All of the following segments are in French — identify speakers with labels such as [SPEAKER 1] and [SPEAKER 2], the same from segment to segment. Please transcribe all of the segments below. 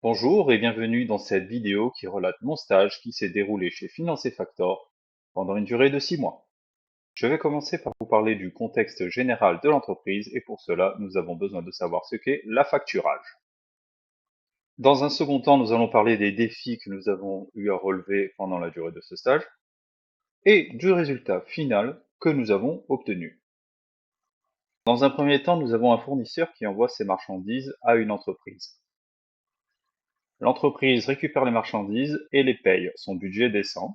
[SPEAKER 1] Bonjour et bienvenue dans cette vidéo qui relate mon stage qui s'est déroulé chez Finance et Factor pendant une durée de 6 mois. Je vais commencer par vous parler du contexte général de l'entreprise et pour cela, nous avons besoin de savoir ce qu'est la facturage. Dans un second temps, nous allons parler des défis que nous avons eu à relever pendant la durée de ce stage et du résultat final que nous avons obtenu. Dans un premier temps, nous avons un fournisseur qui envoie ses marchandises à une entreprise. L'entreprise récupère les marchandises et les paye. Son budget descend.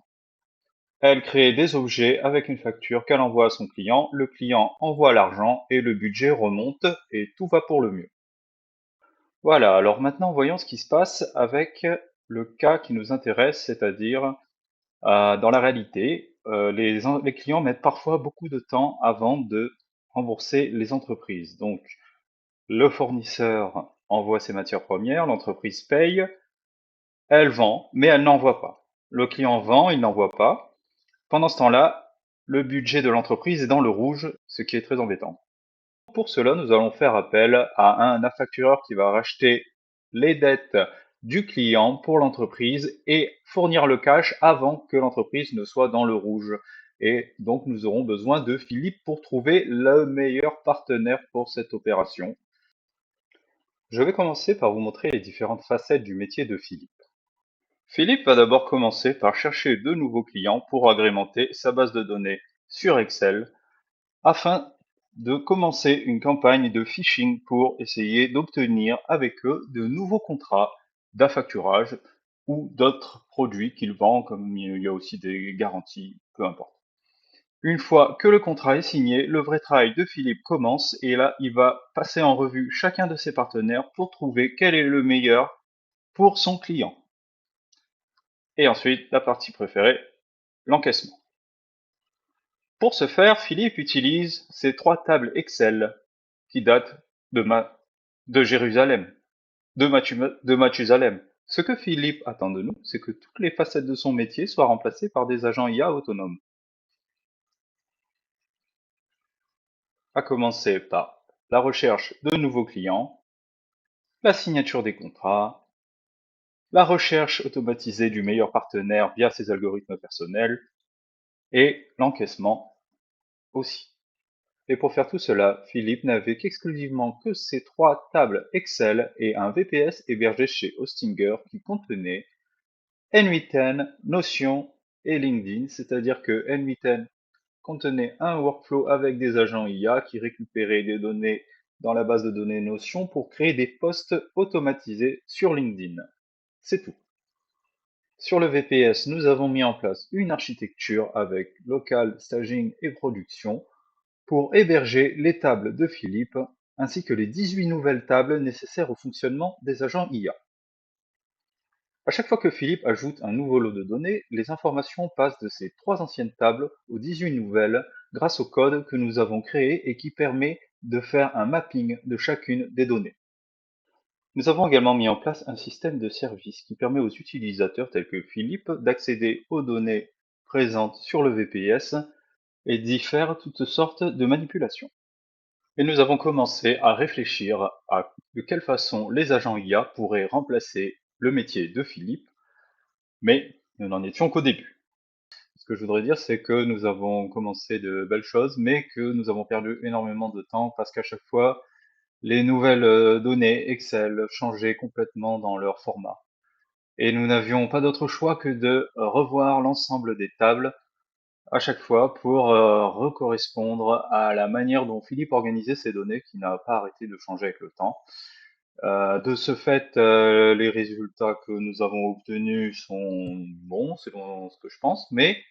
[SPEAKER 1] Elle crée des objets avec une facture qu'elle envoie à son client, le client envoie l'argent et le budget remonte et tout va pour le mieux. Voilà, alors maintenant voyons ce qui se passe avec le cas qui nous intéresse, c'est-à-dire dans la réalité, les clients mettent parfois beaucoup de temps avant de rembourser les entreprises. Donc le fournisseur envoie ses matières premières, l'entreprise paye, elle vend, mais elle n'envoie pas. Le client vend, il n'envoie pas. Pendant ce temps-là, le budget de l'entreprise est dans le rouge, ce qui est très embêtant. Pour cela, nous allons faire appel à un affactureur qui va racheter les dettes du client pour l'entreprise et fournir le cash avant que l'entreprise ne soit dans le rouge. Et donc, nous aurons besoin de Philippe pour trouver le meilleur partenaire pour cette opération. Je vais commencer par vous montrer les différentes facettes du métier de Philippe. Philippe va d'abord commencer par chercher de nouveaux clients pour agrémenter sa base de données sur Excel afin de commencer une campagne de phishing pour essayer d'obtenir avec eux de nouveaux contrats d'affacturage ou d'autres produits qu'il vend, comme il y a aussi des garanties, peu importe. Une fois que le contrat est signé, le vrai travail de Philippe commence et là, il va passer en revue chacun de ses partenaires pour trouver quel est le meilleur pour son client. Et ensuite, la partie préférée, l'encaissement. Pour ce faire, Philippe utilise ces 3 tables Excel qui datent de Jérusalem, de Mathusalem. Ce que Philippe attend de nous, c'est que toutes les facettes de son métier soient remplacées par des agents IA autonomes. À commencer par la recherche de nouveaux clients, la signature des contrats, la recherche automatisée du meilleur partenaire via ses algorithmes personnels et l'encaissement aussi. Et pour faire tout cela, Philippe n'avait qu'exclusivement que ces 3 tables Excel et un VPS hébergé chez Hostinger qui contenait N8N, Notion et LinkedIn, c'est-à-dire que N8N contenait un workflow avec des agents IA qui récupéraient des données dans la base de données Notion pour créer des posts automatisés sur LinkedIn. C'est tout. Sur le VPS, nous avons mis en place une architecture avec local, staging et production pour héberger les tables de Philippe, ainsi que les 18 nouvelles tables nécessaires au fonctionnement des agents IA. À chaque fois que Philippe ajoute un nouveau lot de données, les informations passent de ces 3 anciennes tables aux 18 nouvelles grâce au code que nous avons créé et qui permet de faire un mapping de chacune des données. Nous avons également mis en place un système de service qui permet aux utilisateurs tels que Philippe d'accéder aux données présentes sur le VPS et d'y faire toutes sortes de manipulations. Et nous avons commencé à réfléchir à de quelle façon les agents IA pourraient remplacer le métier de Philippe, mais nous n'en étions qu'au début. Ce que je voudrais dire, c'est que nous avons commencé de belles choses, mais que nous avons perdu énormément de temps parce qu'à chaque fois, les nouvelles données Excel changeaient complètement dans leur format. Et nous n'avions pas d'autre choix que de revoir l'ensemble des tables à chaque fois pour recorrespondre à la manière dont Philippe organisait ses données, qui n'a pas arrêté de changer avec le temps. De ce fait, les résultats que nous avons obtenus sont bons, selon ce que je pense, mais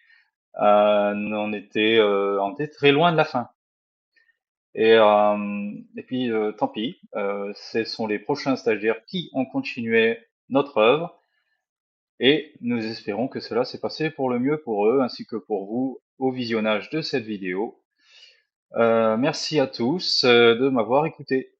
[SPEAKER 1] on était très loin de la fin. Et puis, tant pis, ce sont les prochains stagiaires qui ont continué notre œuvre, et nous espérons que cela s'est passé pour le mieux pour eux, ainsi que pour vous, au visionnage de cette vidéo. Merci à tous de m'avoir écouté.